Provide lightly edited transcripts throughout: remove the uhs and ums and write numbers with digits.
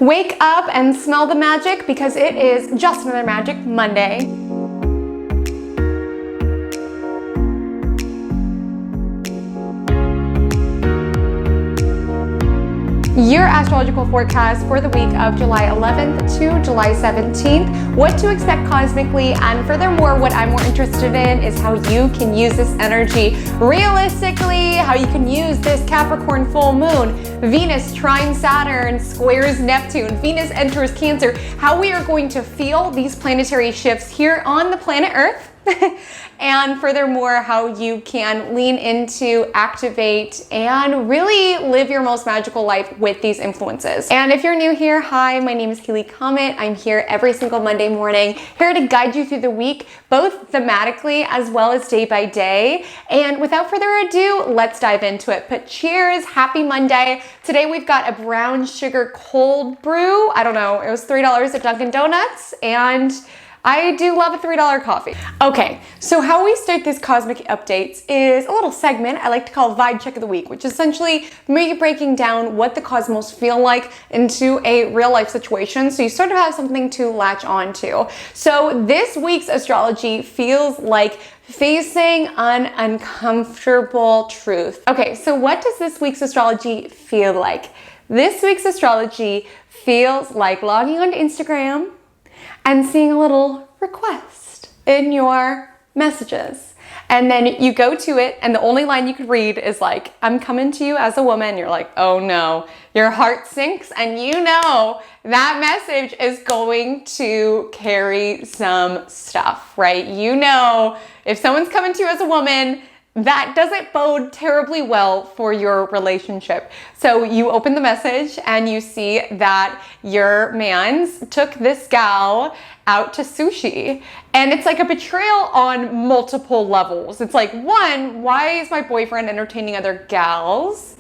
Wake up and smell the magic because it is just another Magic Monday. Your astrological forecast for the week of July 11th to July 17th, what to expect cosmically, and furthermore, what I'm more interested in is how you can use this energy realistically, how you can use this Capricorn full moon, Venus trine Saturn squares Neptune, Venus enters Cancer, how we are going to feel these planetary shifts here on the planet Earth. And furthermore, how you can lean into, activate, and really live your most magical life with these influences. And if you're new here, hi, my name is Comet. I'm here every single Monday morning, here to guide you through the week, both thematically as well as day by day. And without further ado, let's dive into it. But cheers, happy Monday. Today we've got a brown sugar cold brew. I don't know, it was $3 at Dunkin' Donuts, and I do love a $3 coffee. Okay, so how we start this cosmic updates is a little segment I like to call Vibe Check of the Week, which is essentially me breaking down what the cosmos feel like into a real life situation, so you sort of have something to latch on to. So this week's astrology feels like facing an uncomfortable truth. Okay, so what does this week's astrology feel like? This week's astrology feels like logging onto Instagram and seeing a little request in your messages. And then you go to it, and the only line you could read is like, I'm coming to you as a woman. You're like, oh no. Your heart sinks, and you know that message is going to carry some stuff, right? You know, if someone's coming to you as a woman, that doesn't bode terribly well for your relationship. So you open the message and you see that your man's took this gal out to sushi. And it's like a betrayal on multiple levels. It's like, one, why is my boyfriend entertaining other gals?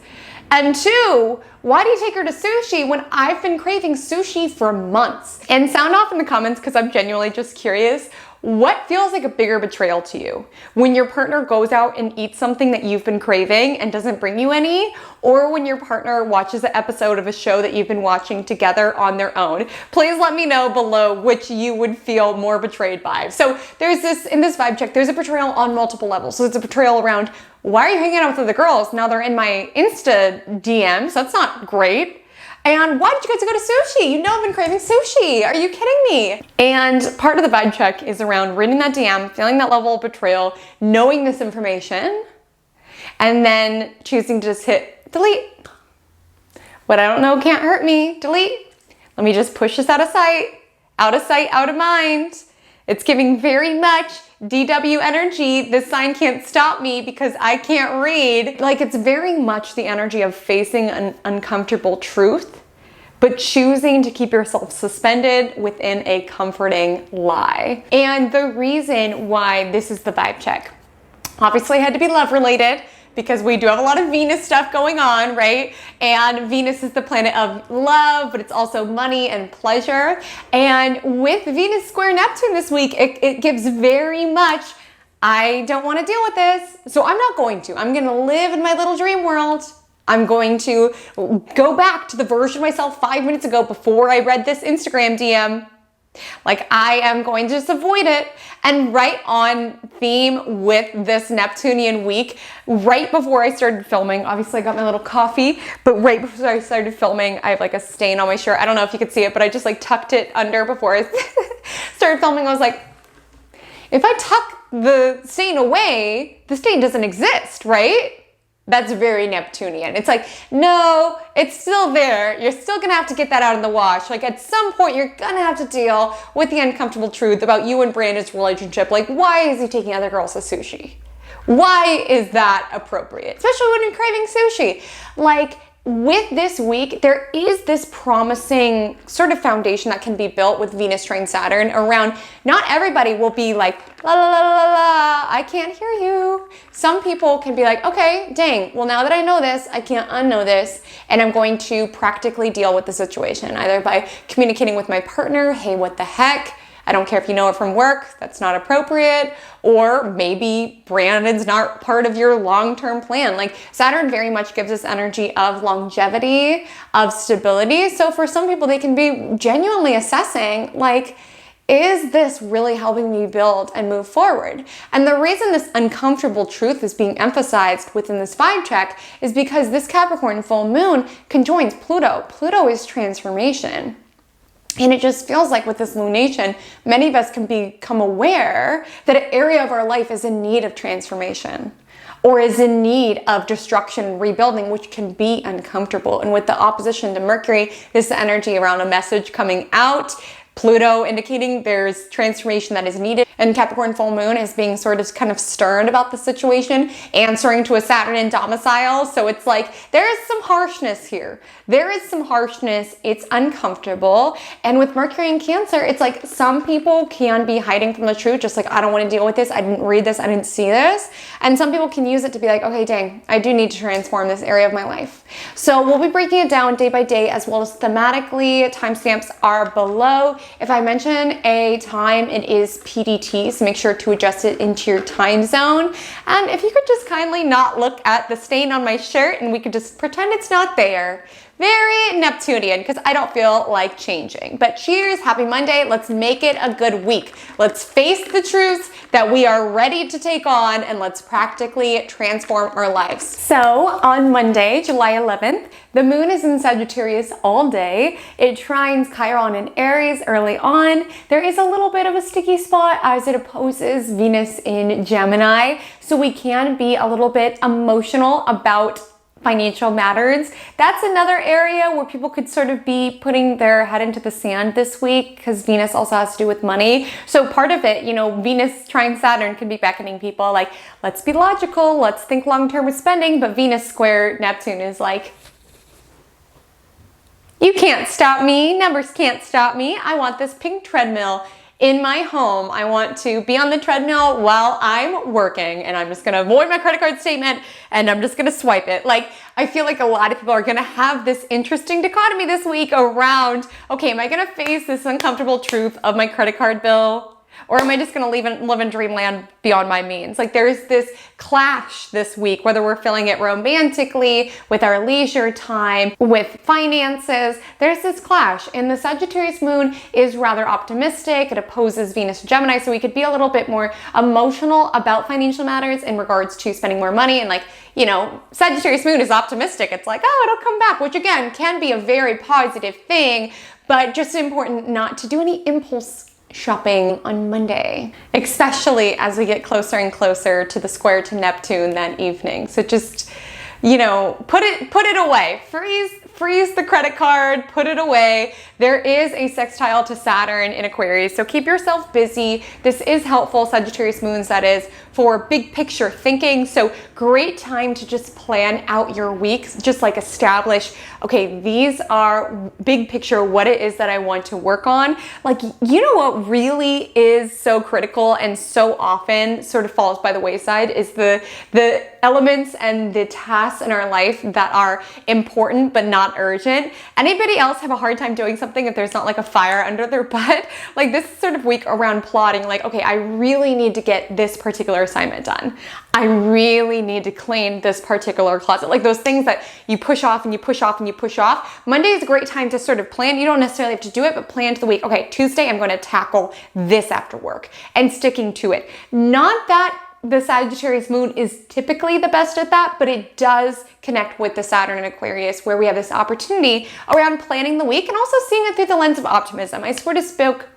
And two, why do you take her to sushi when I've been craving sushi for months? And sound off in the comments because I'm genuinely just curious. What feels like a bigger betrayal to you? When your partner goes out and eats something that you've been craving and doesn't bring you any? Or when your partner watches an episode of a show that you've been watching together on their own? Please let me know below which you would feel more betrayed by. So there's this, in this vibe check, there's a betrayal on multiple levels. So it's a betrayal around, why are you hanging out with other girls? Now they're in my Insta DMs. That's not great. And why did you guys go to sushi? You know I've been craving sushi. Are you kidding me? And part of the vibe check is around reading that DM, feeling that level of betrayal, knowing this information, and then choosing to just hit delete. What I don't know can't hurt me. Delete. Let me just push this out of sight, out of mind. It's giving very much DW energy. This sign can't stop me because I can't read. Like, it's very much the energy of facing an uncomfortable truth, but choosing to keep yourself suspended within a comforting lie. And the reason why this is the vibe check, obviously it had to be love related, because we do have a lot of Venus stuff going on, right? And Venus is the planet of love, but it's also money and pleasure. And with Venus square Neptune this week, it gives very much, I don't want to deal with this, so I'm not going to. I'm going to live in my little dream world. I'm going to go back to the version of myself 5 minutes ago before I read this Instagram DM. Like, I am going to just avoid it. And right on theme with this Neptunian week, right before I started filming, obviously I got my little coffee, but right before I started filming, I have like a stain on my shirt. I don't know if you could see it, but I just like tucked it under before I started filming. I was like, if I tuck the stain away, the stain doesn't exist, right? That's very Neptunian. It's like, no, it's still there. You're still gonna have to get that out in the wash. Like, at some point, you're gonna have to deal with the uncomfortable truth about you and Brandon's relationship. Like, why is he taking other girls to sushi? Why is that appropriate? Especially when you're craving sushi. Like, with this week, there is this promising sort of foundation that can be built with Venus trine Saturn around, not everybody will be like, la la la la la, I can't hear you. Some people can be like, okay, dang, well now that I know this, I can't unknow this, and I'm going to practically deal with the situation, either by communicating with my partner, hey, what the heck? I don't care if you know it from work, that's not appropriate, or maybe Brandon's not part of your long-term plan. Like Saturn very much gives us energy of longevity, of stability. So for some people, they can be genuinely assessing like, is this really helping me build and move forward? And the reason this uncomfortable truth is being emphasized within this vibe check is because this Capricorn full moon conjoins Pluto. Pluto is transformation. And it just feels like with this lunation, many of us can become aware that an area of our life is in need of transformation or is in need of destruction and rebuilding, which can be uncomfortable. And with the opposition to Mercury, this energy around a message coming out, Pluto indicating there's transformation that is needed, and Capricorn full moon is being sort of kind of stern about the situation, answering to a Saturn in domicile. So it's like there is some harshness here. There is some harshness. It's uncomfortable. And with Mercury in Cancer, it's like some people can be hiding from the truth, just like, I don't want to deal with this. I didn't read this. I didn't see this. And some people can use it to be like, okay, dang, I do need to transform this area of my life. So we'll be breaking it down day by day as well as thematically. Timestamps are below. If I mention a time, it is PDT, so make sure to adjust it into your time zone. And if you could just kindly not look at the stain on my shirt and we could just pretend it's not there. Very Neptunian, because I don't feel like changing. But cheers, happy Monday. Let's make it a good week. Let's face the truths that we are ready to take on, and let's practically transform our lives. So on Monday, July 11th, the moon is in Sagittarius all day. It trines Chiron in Aries early on. There is a little bit of a sticky spot as it opposes Venus in Gemini. So we can be a little bit emotional about financial matters. That's another area where people could sort of be putting their head into the sand this week, because Venus also has to do with money. So part of it, you know, Venus trine Saturn can be beckoning people like, let's be logical, let's think long-term with spending. But Venus square Neptune is like, you can't stop me, numbers can't stop me. I want this pink treadmill in my home. I want to be on the treadmill while I'm working, and I'm just gonna avoid my credit card statement and I'm just gonna swipe it. Like, I feel like a lot of people are gonna have this interesting dichotomy this week around, okay, am I gonna face this uncomfortable truth of my credit card bill? Or am I just gonna live in dreamland beyond my means? Like, there's this clash this week, whether we're feeling it romantically, with our leisure time, with finances, there's this clash. And the Sagittarius moon is rather optimistic. It opposes Venus and Gemini, so we could be a little bit more emotional about financial matters in regards to spending more money. And like, you know, Sagittarius moon is optimistic. It's like, oh, it'll come back, which again, can be a very positive thing, but just important not to do any impulse shopping on Monday, especially as we get closer and closer to the square to Neptune that evening. So just, you know, put it away. Freeze the credit card, put it away. There is a sextile to Saturn in Aquarius, so keep yourself busy. This is helpful, Sagittarius moons, that is, for big picture thinking. So great time to just plan out your weeks, just like establish, okay, these are big picture, what it is that I want to work on. Like, you know what really is so critical and so often sort of falls by the wayside is the elements and the tasks in our life that are important but not urgent. Anybody else have a hard time doing something if there's not like a fire under their butt? Like this sort of week around plotting, like, okay, I really need to get this particular assignment done. I really need to clean this particular closet. Like those things that you push off and you push off and you push off. Monday is a great time to sort of plan. You don't necessarily have to do it, but plan to the week. Okay, Tuesday, I'm going to tackle this after work and sticking to it. Not that the Sagittarius moon is typically the best at that, but it does connect with the Saturn in Aquarius, where we have this opportunity around planning the week and also seeing it through the lens of optimism. I sort of spoke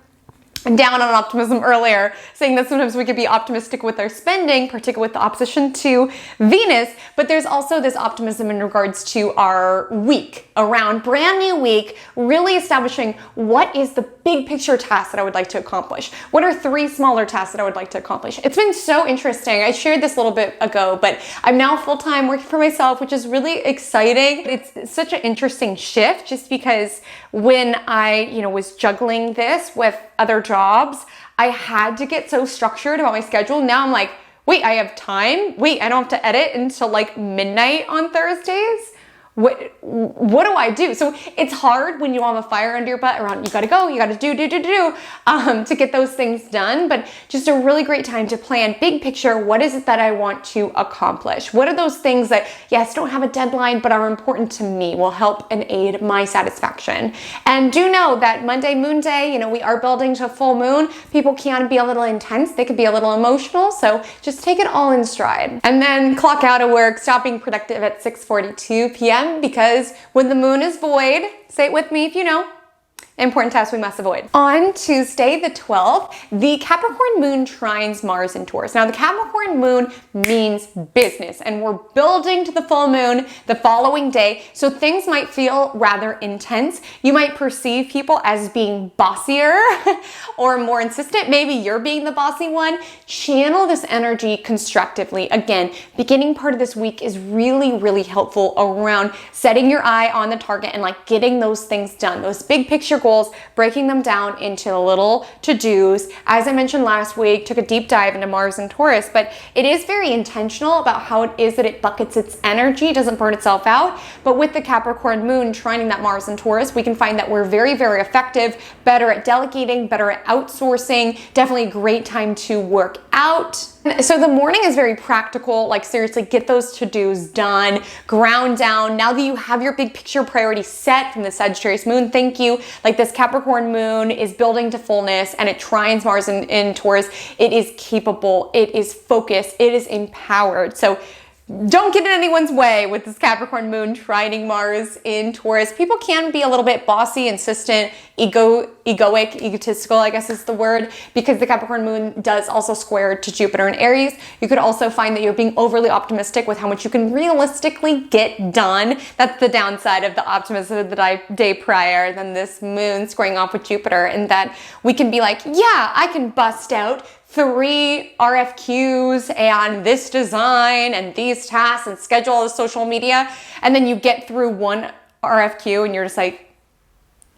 down on optimism earlier, saying that sometimes we could be optimistic with our spending, particularly with the opposition to Venus, but there's also this optimism in regards to our week, around brand new week, really establishing what is the big picture task that I would like to accomplish. What are 3 smaller tasks that I would like to accomplish? It's been so interesting. I shared this a little bit ago, but I'm now full-time working for myself, which is really exciting. It's such an interesting shift just because when I, was juggling this with other jobs, I had to get so structured about my schedule. Now I'm like, wait, I have time? Wait, I don't have to edit until like midnight on Thursdays? what do I do? So it's hard when you have a fire under your butt around, you gotta go, you gotta do, to get those things done. But just a really great time to plan big picture. What is it that I want to accomplish? What are those things that, yes, don't have a deadline, but are important to me, will help and aid my satisfaction? And do know that Monday, Moon Day, you know, we are building to full moon. People can be a little intense. They could be a little emotional. So just take it all in stride. And then clock out of work, stop being productive at 6:42 p.m. because when the moon is void, say it with me if you know, important tasks we must avoid. On Tuesday, the 12th, the Capricorn moon trines Mars in Taurus. Now, the Capricorn moon means business, and we're building to the full moon the following day, so things might feel rather intense. You might perceive people as being bossier or more insistent. Maybe you're being the bossy one. Channel this energy constructively. Again, beginning part of this week is really, really helpful around setting your eye on the target and like getting those things done, those big picture goals, breaking them down into the little to-dos. As I mentioned last week, took a deep dive into Mars and Taurus, but it is very intentional about how it is that it buckets its energy, doesn't burn itself out. But with the Capricorn moon trining that Mars and Taurus, we can find that we're very, very effective, better at delegating, better at outsourcing, definitely a great time to work out. So the morning is very practical, like seriously, get those to-dos done, ground down. Now that you have your big picture priority set from the Sagittarius moon, thank you. Like this Capricorn moon is building to fullness and it trines Mars in Taurus. It is capable, it is focused, it is empowered. So don't get in anyone's way with this Capricorn moon trining Mars in Taurus. People can be a little bit bossy, insistent, egoic, egotistical, I guess is the word, because the Capricorn moon does also square to Jupiter in Aries. You could also find that you're being overly optimistic with how much you can realistically get done. That's the downside of the optimism of the day prior than this moon squaring off with Jupiter, and that we can be like, yeah, I can bust out 3 RFQs and this design and these tasks and schedule all the social media, and then you get through 1 RFQ and you're just like,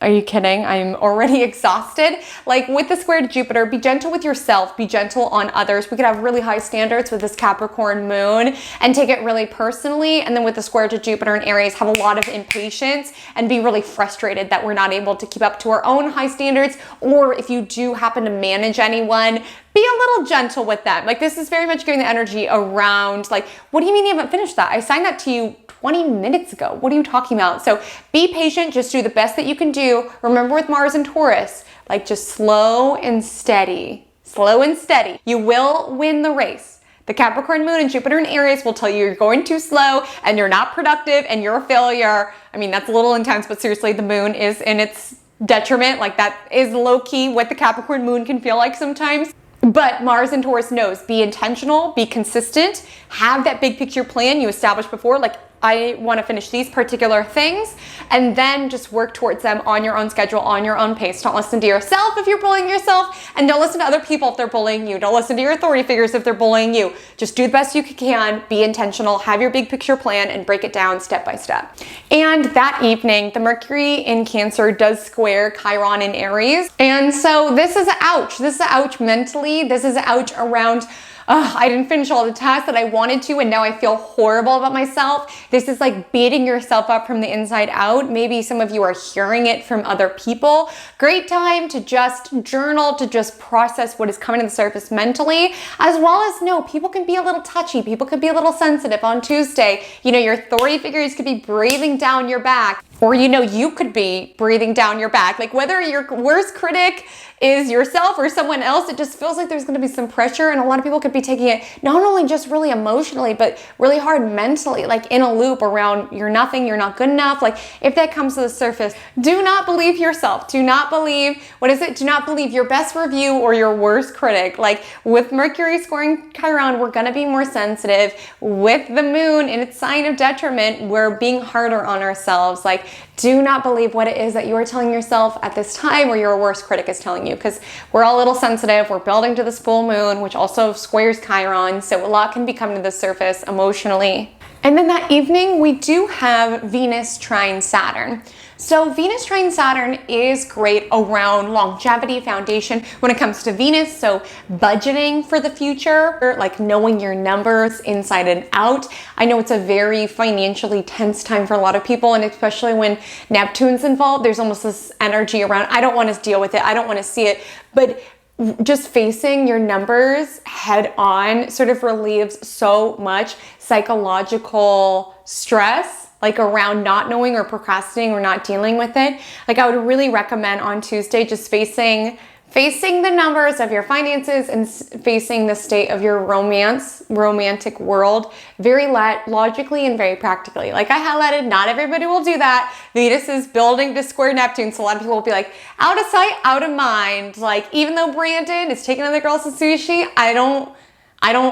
are you kidding? I'm already exhausted. Like with the square to Jupiter, be gentle with yourself, be gentle on others. We could have really high standards with this Capricorn moon and take it really personally. And then with the square to Jupiter and Aries, have a lot of impatience and be really frustrated that we're not able to keep up to our own high standards. Or if you do happen to manage anyone, be a little gentle with them. Like this is very much giving the energy around like, what do you mean you haven't finished that? I signed that to you 20 minutes ago. What are you talking about? So be patient, just do the best that you can do. Remember with Mars and Taurus, like just slow and steady. Slow and steady. You will win the race. The Capricorn moon and Jupiter in Aries will tell you you're going too slow and you're not productive and you're a failure. I mean, that's a little intense, but seriously, the moon is in its detriment. Like that is low key what the Capricorn moon can feel like sometimes. But Mars and Taurus knows, be intentional, be consistent, have that big picture plan you established before, like I want to finish these particular things, and then just work towards them on your own schedule, on your own pace. Don't listen to yourself if you're bullying yourself, and don't listen to other people if they're bullying you. Don't listen to your authority figures if they're bullying you. Just do the best you can, be intentional, have your big picture plan, and break it down step by step. And that evening, the Mercury in Cancer does square Chiron in Aries. And so this is a ouch. This is a ouch mentally. This is a ouch around I didn't finish all the tasks that I wanted to, and now I feel horrible about myself. This is like beating yourself up from the inside out. Maybe some of you are hearing it from other people. Great time to just journal, to just process what is coming to the surface mentally, as well as know people can be a little touchy. People could be a little sensitive on Tuesday. You know, your authority figures could be breathing down your back. Or, you know, you could be breathing down your back. Like whether your worst critic is yourself or someone else, it just feels like there's going to be some pressure. And a lot of people could be taking it not only just really emotionally, but really hard mentally, like in a loop around you're nothing, you're not good enough. Like if that comes to the surface, do not believe yourself. Do not believe, do not believe your best review or your worst critic. Like with Mercury squaring Chiron, we're going to be more sensitive. With the moon in its sign of detriment, we're being harder on ourselves. Like, do not believe what it is that you are telling yourself at this time or your worst critic is telling you, because we're all a little sensitive. We're building to this full moon, which also squares Chiron, so a lot can be coming to the surface emotionally. And then that evening, we do have Venus trine Saturn. So Venus trine Saturn is great around longevity, foundation when it comes to Venus. So budgeting for the future, like knowing your numbers inside and out. I know it's a very financially tense time for a lot of people, and especially when Neptune's involved, there's almost this energy around, I don't want to deal with it, I don't want to see it. But just facing your numbers head on sort of relieves so much psychological stress, like around not knowing or procrastinating or not dealing with it. Like I would really recommend on Tuesday just facing the numbers of your finances and facing the state of your romantic world very logically and very practically. Like I highlighted, not everybody will do that. Venus is building to square Neptune, so a lot of people will be like, out of sight, out of mind. Like even though Brandon is taking other girls to sushi, I don't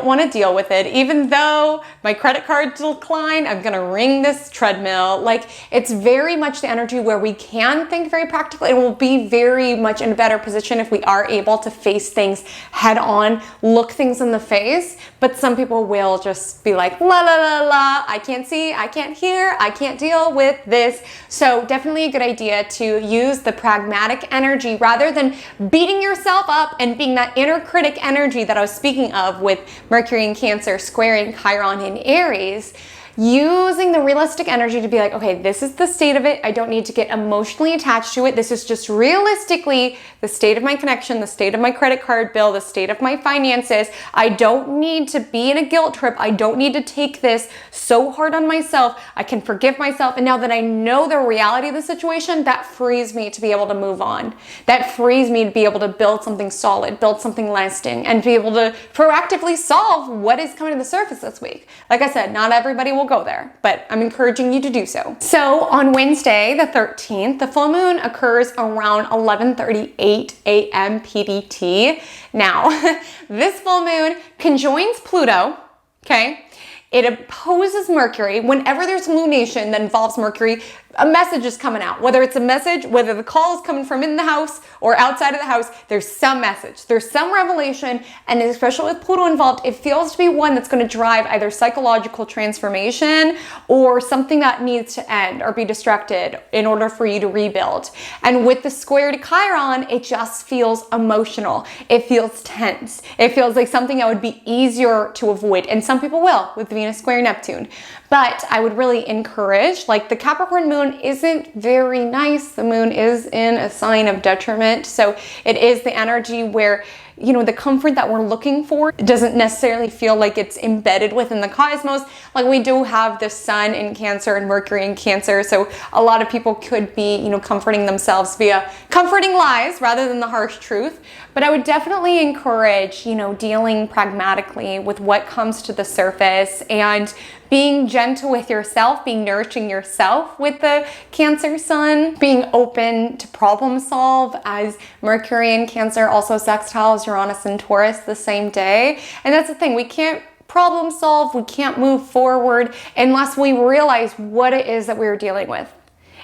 want to deal with it. Even though my credit card declined, I'm going to ring this treadmill. Like it's very much the energy where we can think very practically, and we'll be very much in a better position if we are able to face things head on, look things in the face. But some people will just be like, la, la, la, la, I can't see, I can't hear, I can't deal with this. So definitely a good idea to use the pragmatic energy rather than beating yourself up and being that inner critic energy that I was speaking of with Mercury in Cancer squaring Chiron in Aries. Using the realistic energy to be like, okay, this is the state of it. I don't need to get emotionally attached to it. This is just realistically the state of my connection, the state of my credit card bill, the state of my finances. I don't need to be in a guilt trip. I don't need to take this so hard on myself. I can forgive myself. And now that I know the reality of the situation, that frees me to be able to move on. That frees me to be able to build something solid, build something lasting, and be able to proactively solve what is coming to the surface this week. Like I said, not everybody will go there, but I'm encouraging you to do so. So on Wednesday, the 13th, the full moon occurs around 11:38 a.m. PDT. Now, this full moon conjoins Pluto, okay? It opposes Mercury. Whenever there's lunation that involves Mercury, a message is coming out. Whether it's a message, whether the call is coming from in the house or outside of the house, there's some message. There's some revelation, and especially with Pluto involved, it feels to be one that's going to drive either psychological transformation or something that needs to end or be destructed in order for you to rebuild. And with the square to Chiron, it just feels emotional. It feels tense. It feels like something that would be easier to avoid. And some people will with Venus square Neptune. But I would really encourage, like the Capricorn moon isn't very nice. The moon is in a sign of detriment. So it is the energy where, you know, the comfort that we're looking for doesn't necessarily feel like it's embedded within the cosmos. Like we do have the sun in Cancer and Mercury in Cancer. So a lot of people could be, you know, comforting themselves via comforting lies rather than the harsh truth. But I would definitely encourage, you know, dealing pragmatically with what comes to the surface and being gentle with yourself, being nourishing yourself with the Cancer sun, being open to problem solve as Mercury in Cancer also sextiles Uranus and Taurus the same day. And that's the thing, we can't problem solve, we can't move forward unless we realize what it is that we're dealing with.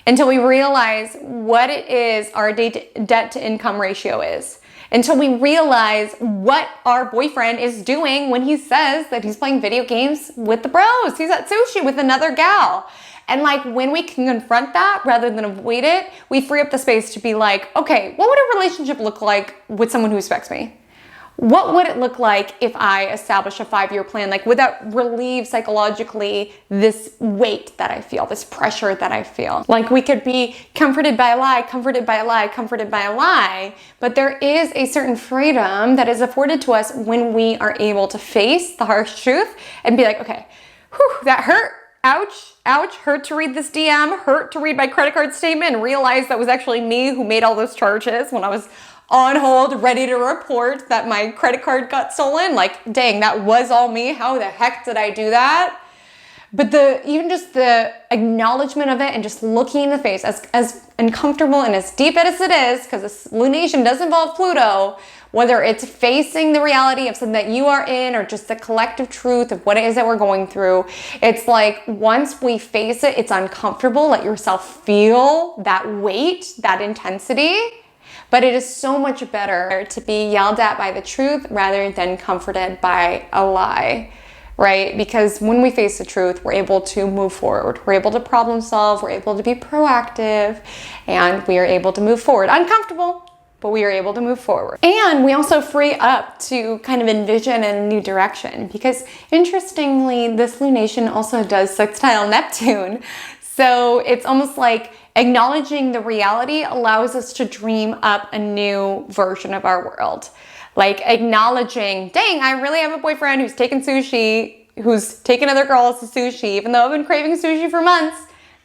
Until we realize what it is our debt to income ratio is. Until we realize what our boyfriend is doing when he says that he's playing video games with the bros. He's at sushi with another gal. And like when we can confront that rather than avoid it, we free up the space to be like, okay, what would a relationship look like with someone who respects me? What would it look like if I establish a 5-year plan? Like, would that relieve psychologically this weight that I feel, this pressure that I feel? Like, we could be comforted by a lie, comforted by a lie, comforted by a lie, but there is a certain freedom that is afforded to us when we are able to face the harsh truth and be like, okay, whew, that hurt. Ouch, ouch, hurt to read this DM, hurt to read my credit card statement and realize that was actually me who made all those charges when I was on hold, ready to report that my credit card got stolen. Like, dang, that was all me. How the heck did I do that? But even just the acknowledgement of it and just looking in the face, as uncomfortable and as deep as it is, because this lunation does involve Pluto, whether it's facing the reality of something that you are in or just the collective truth of what it is that we're going through, it's like once we face it, it's uncomfortable. Let yourself feel that weight, that intensity. But it is so much better to be yelled at by the truth rather than comforted by a lie. right? Because when we face the truth, we're able to move forward. We're able to problem solve. We're able to be proactive, and we are able to move forward. Uncomfortable, but we are able to move forward. And we also free up to kind of envision in a new direction, because interestingly, this lunation also does sextile Neptune. So it's almost like acknowledging the reality allows us to dream up a new version of our world. Like acknowledging, dang, I really have a boyfriend who's taking sushi, who's taking other girls to sushi, even though I've been craving sushi for months.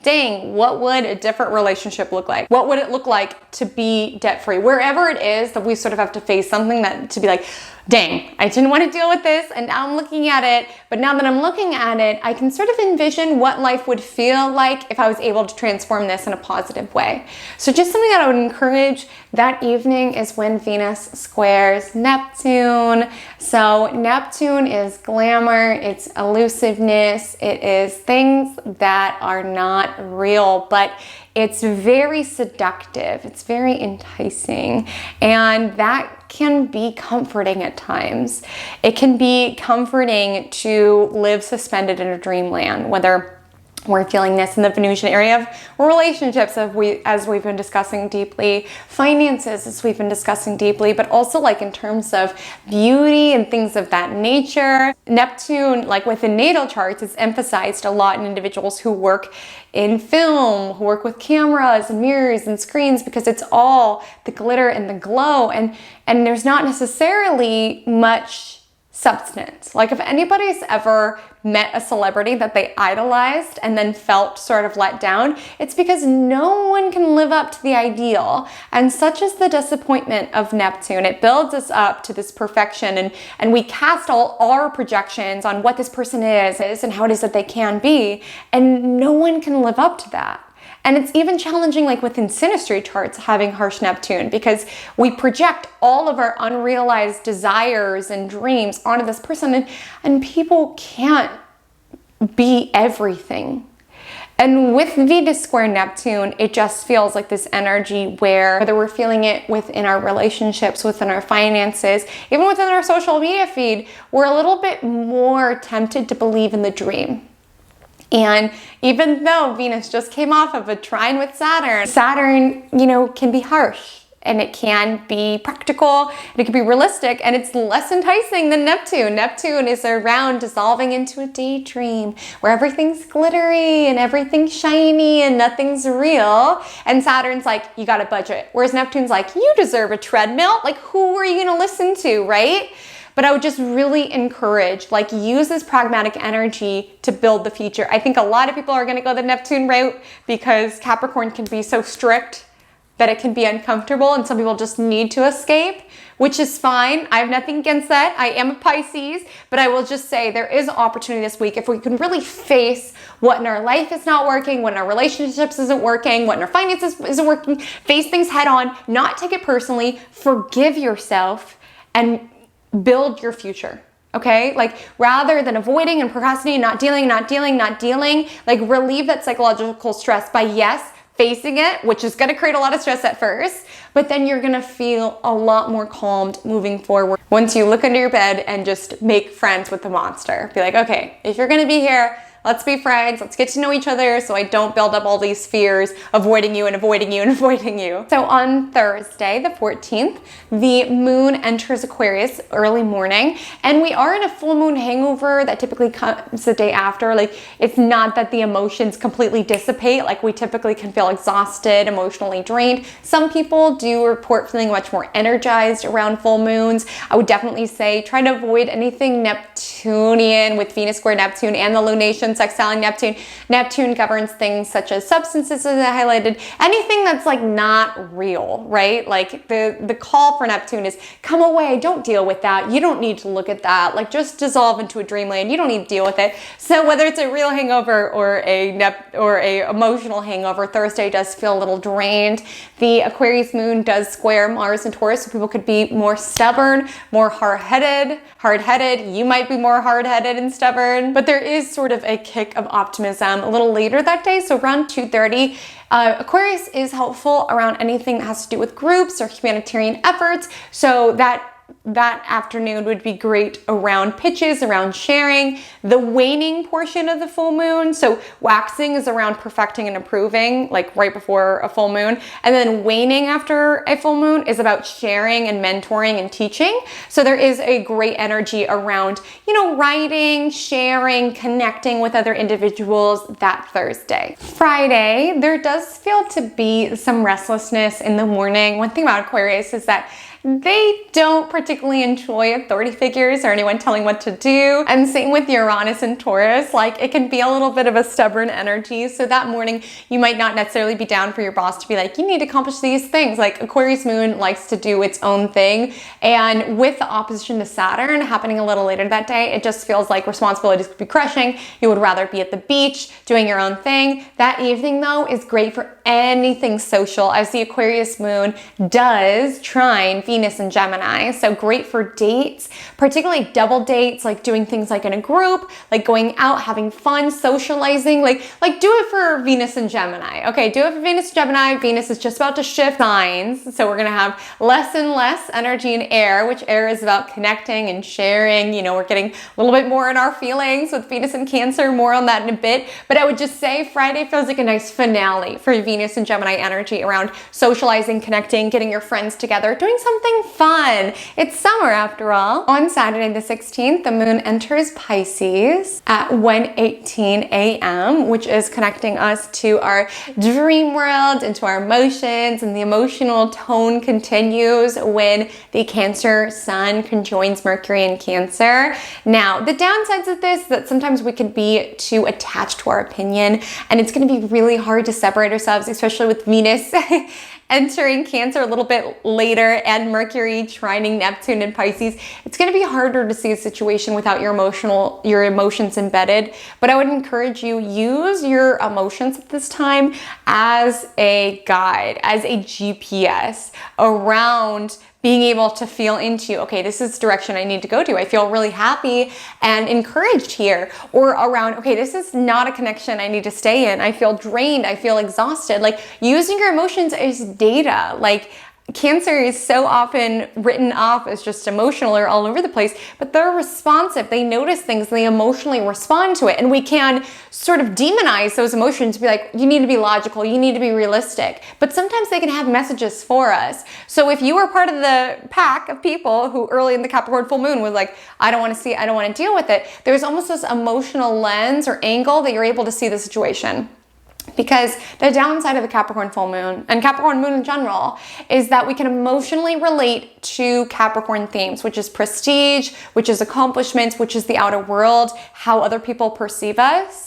Dang, what would a different relationship look like? What would it look like to be debt-free? Wherever it is that we sort of have to face something that to be like, dang, I didn't want to deal with this, and now I'm looking at it. But now that I'm looking at it, I can sort of envision what life would feel like if I was able to transform this in a positive way. So just something that I would encourage that evening is when Venus squares Neptune. So Neptune is glamour, it's elusiveness, it is things that are not real, but it's very seductive, it's very enticing, and that can be comforting at times. It can be comforting to live suspended in a dreamland, whether we're feeling this in the Venusian area of relationships, as we've been discussing deeply, finances, as we've been discussing deeply, but also like in terms of beauty and things of that nature. Neptune, like within natal charts, is emphasized a lot in individuals who work in film, who work with cameras and mirrors and screens, because it's all the glitter and the glow, and there's not necessarily much substance. Like if anybody's ever met a celebrity that they idolized and then felt sort of let down, it's because no one can live up to the ideal. And such is the disappointment of Neptune. It builds us up to this perfection, and we cast all our projections on what this person is and how it is that they can be, and no one can live up to that. And it's even challenging, like within synastry charts, having harsh Neptune, because we project all of our unrealized desires and dreams onto this person, and people can't be everything. And with Venus square Neptune, it just feels like this energy where, whether we're feeling it within our relationships, within our finances, even within our social media feed, we're a little bit more tempted to believe in the dream. And even though Venus just came off of a trine with Saturn, can be harsh, and it can be practical, and it can be realistic, and it's less enticing than Neptune. Neptune is around dissolving into a daydream where everything's glittery and everything's shiny and nothing's real. And Saturn's like, you got a budget. Whereas Neptune's like, you deserve a treadmill. Like, who are you gonna listen to, right? But I would just really encourage, use this pragmatic energy to build the future. I think a lot of people are gonna go the Neptune route because Capricorn can be so strict that it can be uncomfortable, and some people just need to escape, which is fine. I have nothing against that. I am a Pisces, but I will just say there is an opportunity this week if we can really face what in our life is not working, what in our relationships isn't working, what in our finances isn't working, face things head on, not take it personally, forgive yourself, and build your future, okay? Rather than avoiding and procrastinating, not dealing, relieve that psychological stress by, yes, facing it, which is gonna create a lot of stress at first, but then you're gonna feel a lot more calmed moving forward once you look under your bed and just make friends with the monster. Be like, okay, if you're gonna be here, let's be friends, let's get to know each other so I don't build up all these fears, avoiding you and avoiding you and avoiding you. So on Thursday, the 14th, the moon enters Aquarius early morning, and we are in a full moon hangover that typically comes the day after. It's not that the emotions completely dissipate, we typically can feel exhausted, emotionally drained. Some people do report feeling much more energized around full moons. I would definitely say try to avoid anything Neptunian with Venus square Neptune and the lunation sextile Neptune. Neptune governs things such as substances, as I highlighted, anything that's not real, right? The call for Neptune is come away, don't deal with that. You don't need to look at that. Just dissolve into a dreamland. You don't need to deal with it. So whether it's a real hangover or a emotional hangover, Thursday does feel a little drained. The Aquarius moon does square Mars and Taurus, so people could be more stubborn, more hard-headed. You might be more hard-headed and stubborn, but there is sort of a kick of optimism a little later that day. So around 2:30, Aquarius is helpful around anything that has to do with groups or humanitarian efforts. So that that afternoon would be great around pitches, around sharing. The waning portion of the full moon, so waxing is around perfecting and improving, like right before a full moon. And then waning after a full moon is about sharing and mentoring and teaching. So there is a great energy around, writing, sharing, connecting with other individuals that Thursday. Friday, there does feel to be some restlessness in the morning. One thing about Aquarius is that they don't particularly enjoy authority figures or anyone telling what to do. And same with Uranus and Taurus, like it can be a little bit of a stubborn energy. So that morning, you might not necessarily be down for your boss to be like, you need to accomplish these things. Like Aquarius moon likes to do its own thing. And with the opposition to Saturn happening a little later that day, it just feels like responsibilities could be crushing. You would rather be at the beach doing your own thing. That evening though is great for anything social, as the Aquarius moon does trine Venus and Gemini. So great for dates, particularly double dates, like doing things like in a group, like going out, having fun, socializing, like do it for Venus and Gemini. Okay, do it for Venus and Gemini. Venus is just about to shift signs. So we're going to have less and less energy in air, which air is about connecting and sharing. We're getting a little bit more in our feelings with Venus and Cancer, more on that in a bit. But I would just say Friday feels like a nice finale for Venus and Gemini energy around socializing, connecting, getting your friends together, doing something fun. It's summer after all. On Saturday the 16th, the moon enters Pisces at 1:18 a.m., which is connecting us to our dream world, into our emotions, and the emotional tone continues when the Cancer sun conjoins Mercury in Cancer. Now, the downsides of this is that sometimes we could be too attached to our opinion, and it's going to be really hard to separate ourselves, especially with Venus entering Cancer a little bit later and Mercury trining Neptune in Pisces. It's going to be harder to see a situation without your emotions embedded. But I would encourage you, use your emotions at this time as a guide, as a GPS around being able to feel into, okay, this is the direction I need to go to. I feel really happy and encouraged here. Or around, okay, this is not a connection I need to stay in. I feel drained. I feel exhausted. Like using your emotions as data. Like Cancer is so often written off as just emotional or all over the place, but they're responsive. They notice things, they emotionally respond to it. And we can sort of demonize those emotions, be like, you need to be logical, you need to be realistic. But sometimes they can have messages for us. So if you were part of the pack of people who early in the Capricorn full moon was like, I don't want to see it, I don't want to deal with it, there's almost this emotional lens or angle that you're able to see the situation. Because the downside of the Capricorn full moon and Capricorn moon in general is that we can emotionally relate to Capricorn themes, which is prestige, which is accomplishments, which is the outer world, how other people perceive us.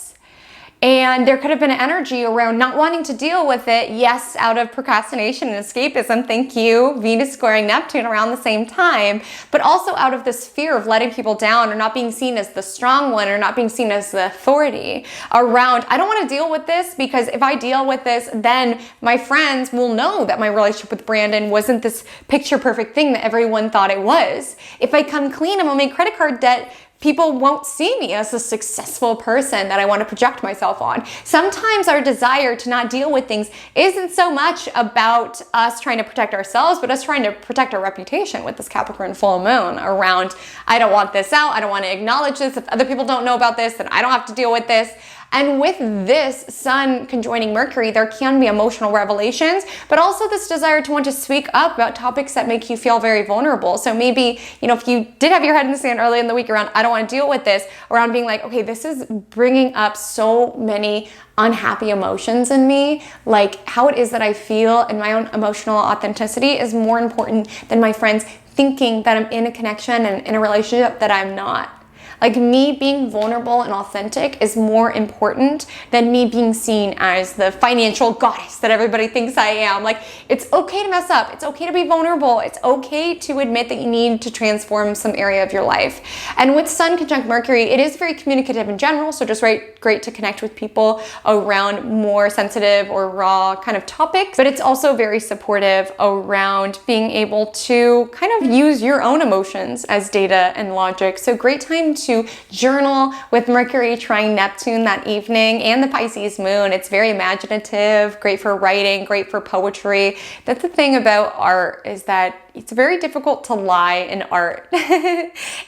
And there could have been an energy around not wanting to deal with it, yes, out of procrastination and escapism, thank you, Venus squaring Neptune around the same time, but also out of this fear of letting people down or not being seen as the strong one or not being seen as the authority around, I don't want to deal with this because if I deal with this, then my friends will know that my relationship with Brandon wasn't this picture perfect thing that everyone thought it was. If I come clean and will make credit card debt, people won't see me as a successful person that I want to project myself on. Sometimes our desire to not deal with things isn't so much about us trying to protect ourselves, but us trying to protect our reputation with this Capricorn full moon around, I don't want this out, I don't want to acknowledge this. If other people don't know about this, then I don't have to deal with this. And with this sun conjoining Mercury, there can be emotional revelations, but also this desire to want to speak up about topics that make you feel very vulnerable. So maybe, if you did have your head in the sand early in the week around, I don't want to deal with this, around being like, okay, this is bringing up so many unhappy emotions in me, like how it is that I feel and my own emotional authenticity is more important than my friends thinking that I'm in a connection and in a relationship that I'm not. Like me being vulnerable and authentic is more important than me being seen as the financial goddess that everybody thinks I am. Like it's okay to mess up. It's okay to be vulnerable. It's okay to admit that you need to transform some area of your life. And with Sun conjunct Mercury, it is very communicative in general. So just great to connect with people around more sensitive or raw kind of topics. But it's also very supportive around being able to kind of use your own emotions as data and logic. So great time to to journal with Mercury trine Neptune that evening and the Pisces moon. It's very imaginative, great for writing, great for poetry. That's the thing about art, is that it's very difficult to lie in art.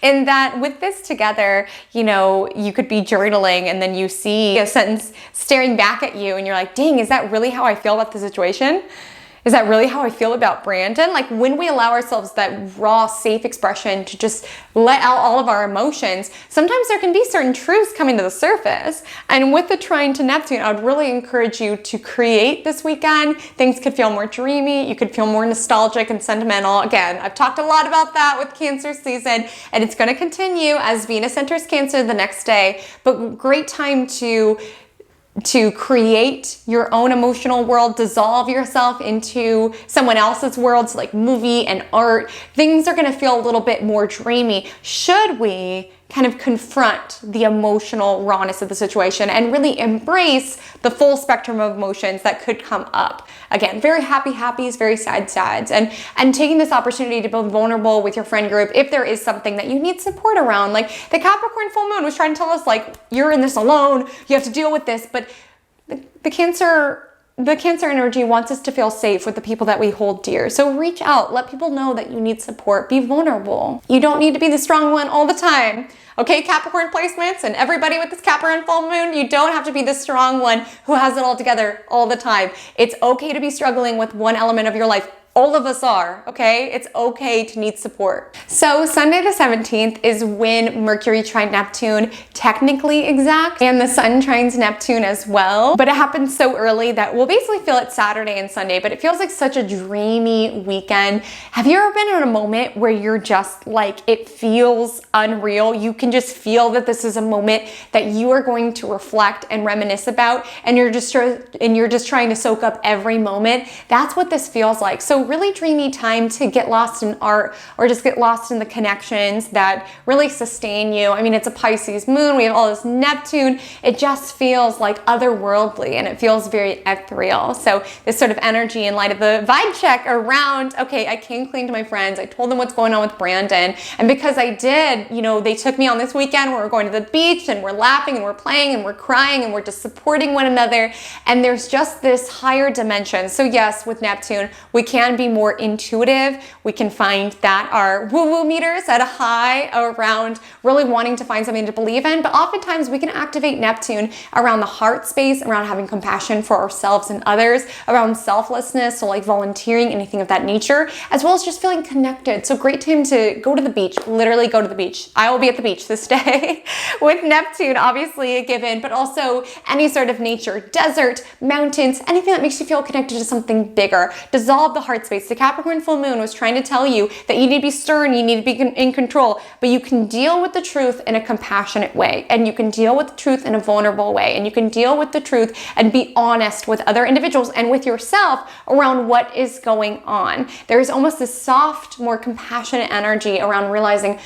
In that with this together, you know, you could be journaling and then you see a sentence staring back at you and you're like, dang, is that really how I feel about the situation? Is that really how I feel about Brandon? Like, when we allow ourselves that raw, safe expression to just let out all of our emotions, sometimes there can be certain truths coming to the surface. And with the trine to Neptune, I would really encourage you to create this weekend. Things could feel more dreamy. You could feel more nostalgic and sentimental. Again, I've talked a lot about that with Cancer season, and it's going to continue as Venus enters Cancer the next day. But great time to create your own emotional world, dissolve yourself into someone else's worlds, like movie and art. Things are going to feel a little bit more dreamy should we kind of confront the emotional rawness of the situation and really embrace the full spectrum of emotions that could come up. Again, very happy happies, very sad sads, and taking this opportunity to be vulnerable with your friend group if there is something that you need support around. Like the Capricorn full moon was trying to tell us, like, you're in this alone, you have to deal with this, but the Cancer energy wants us to feel safe with the people that we hold dear. So reach out, let people know that you need support, be vulnerable. You don't need to be the strong one all the time. Okay, Capricorn placements and everybody with this Capricorn full moon, you don't have to be the strong one who has it all together all the time. It's okay to be struggling with one element of your life. All of us are, okay? It's okay to need support. So Sunday the 17th is when Mercury trine Neptune technically exact, and the Sun trines Neptune as well. But it happens so early that we'll basically feel it Saturday and Sunday, but it feels like such a dreamy weekend. Have you ever been in a moment where you're just like, it feels unreal? You can just feel that this is a moment that you are going to reflect and reminisce about, and you're just trying to soak up every moment. That's what this feels like. So really dreamy time to get lost in art or just get lost in the connections that really sustain you. I mean, it's a Pisces moon. We have all this Neptune. It just feels like otherworldly and it feels very ethereal. So this sort of energy in light of the vibe check around, okay, I came clean to my friends. I told them what's going on with Brandon. And because I did, you know, they took me on this weekend where we're going to the beach and we're laughing and we're playing and we're crying and we're just supporting one another. And there's just this higher dimension. So yes, with Neptune, we can be more intuitive. We can find that our woo-woo meters at a high around really wanting to find something to believe in, but oftentimes we can activate Neptune around the heart space, around having compassion for ourselves and others, around selflessness, so like volunteering, anything of that nature, as well as just feeling connected. So great time to go to the beach, literally go to the beach. I will be at the beach this day with Neptune, obviously a given, but also any sort of nature, desert, mountains, anything that makes you feel connected to something bigger. Dissolve the heart space. The Capricorn full moon was trying to tell you that you need to be stern, you need to be in control, but you can deal with the truth in a compassionate way, and you can deal with the truth in a vulnerable way, and you can deal with the truth and be honest with other individuals and with yourself around what is going on. There's almost this soft, more compassionate energy around realizing,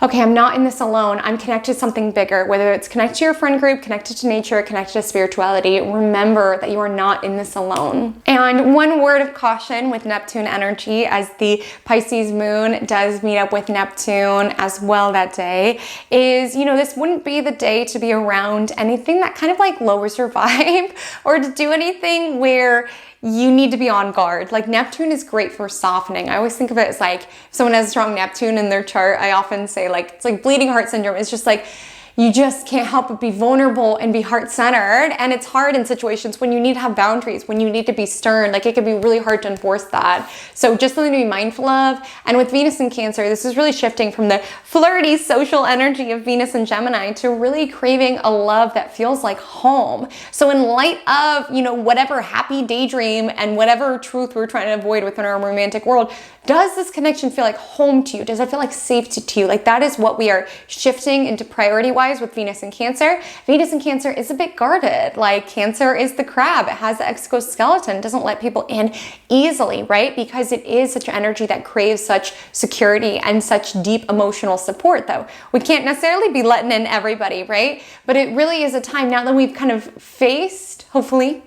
okay, I'm not in this alone. I'm connected to something bigger, whether it's connected to your friend group, connected to nature, connected to spirituality. Remember that you are not in this alone. And one word of caution with Neptune energy, as the Pisces moon does meet up with Neptune as well that day, is, you know, this wouldn't be the day to be around anything that kind of like lowers your vibe or to do anything where you need to be on guard. Like Neptune is great for softening. I always think of it as like, if someone has a strong Neptune in their chart, I often say like, it's like bleeding heart syndrome. It's just like, you just can't help but be vulnerable and be heart-centered. And it's hard in situations when you need to have boundaries, when you need to be stern. Like it can be really hard to enforce that. So just something to be mindful of. And with Venus in Cancer, this is really shifting from the flirty social energy of Venus and Gemini to really craving a love that feels like home. So in light of, you know, whatever happy daydream and whatever truth we're trying to avoid within our romantic world, does this connection feel like home to you? Does it feel like safety to you? Like that is what we are shifting into priority-wise wise with Venus in Cancer. Venus in Cancer is a bit guarded. Like Cancer is the crab. It has the exoskeleton, doesn't let people in easily, right? Because it is such an energy that craves such security and such deep emotional support, though. We can't necessarily be letting in everybody, right? But it really is a time now that we've kind of hopefully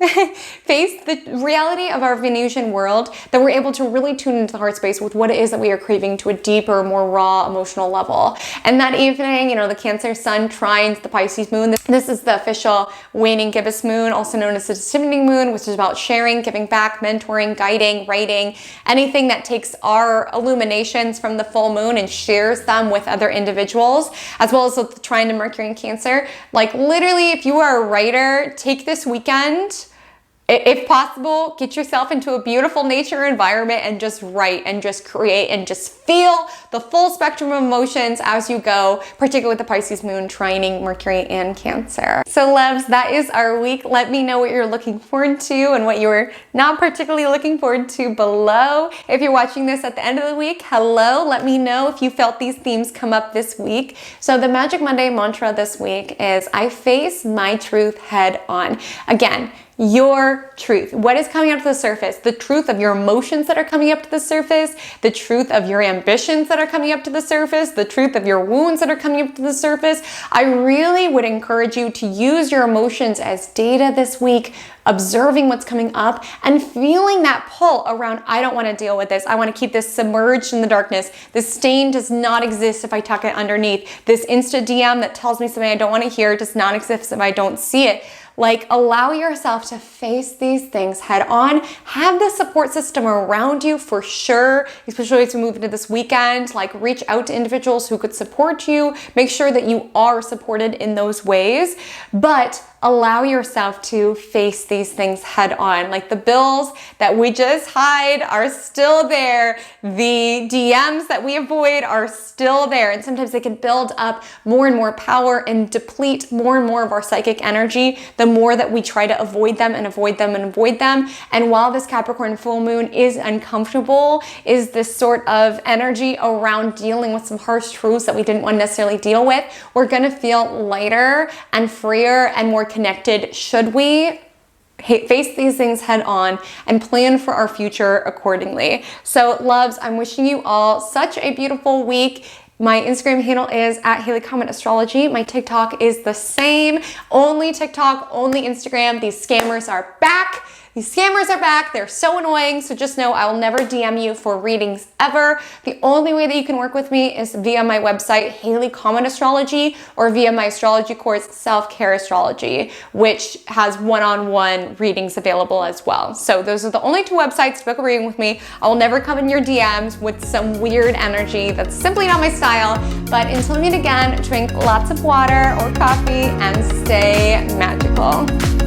faced the reality of our Venusian world, that we're able to really tune into the heart space with what it is that we are craving to a deeper, more raw emotional level. And that evening, you know, the Cancer sun trines the Pisces moon. This is the official waning gibbous moon, also known as the descending moon, which is about sharing, giving back, mentoring, guiding, writing, anything that takes our illuminations from the full moon and shares them with other individuals, as well as with the trine to Mercury in Cancer. Like literally, if you are a writer, take this weekend, if possible, get yourself into a beautiful nature environment and just write and just create and just feel the full spectrum of emotions as you go, particularly with the Pisces moon trining Mercury and Cancer. So loves, that is our week. Let me know what you're looking forward to and what you're not particularly looking forward to below. If you're watching this at the end of the week, hello, let me know if you felt these themes come up this week. So the Magic Monday mantra this week is, I face my truth head on. Again, your truth. What is coming up to the surface? The truth of your emotions that are coming up to the surface, the truth of your ambitions that are coming up to the surface, the truth of your wounds that are coming up to the surface. I really would encourage you to use your emotions as data this week, observing what's coming up and feeling that pull around, I don't want to deal with this. I want to keep this submerged in the darkness. This stain does not exist if I tuck it underneath. This Insta DM that tells me something I don't want to hear does not exist if I don't see it. Like, allow yourself to face these things head on. Have the support system around you for sure, especially as we move into this weekend. Like, reach out to individuals who could support you. Make sure that you are supported in those ways, but allow yourself to face these things head on. Like, the bills that we just hide are still there. The DMs that we avoid are still there. And sometimes they can build up more and more power and deplete more and more of our psychic energy the more that we try to avoid them and avoid them and avoid them. And while this Capricorn full moon is uncomfortable, is this sort of energy around dealing with some harsh truths that we didn't want to necessarily deal with, we're going to feel lighter and freer and more connected should we face these things head on and plan for our future accordingly. So loves, I'm wishing you all such a beautiful week. My Instagram handle is @HaleyCometAstrology. My TikTok is the same. Only TikTok, only Instagram. These scammers are back. These scammers are back. They're so annoying. So just know I will never DM you for readings ever. The only way that you can work with me is via my website, Haley Comet Astrology, or via my astrology course, Self-Care Astrology, which has one-on-one readings available as well. So those are the only two websites to book a reading with me. I will never come in your DMs with some weird energy. That's simply not my style. But until we meet again, drink lots of water or coffee and stay magical.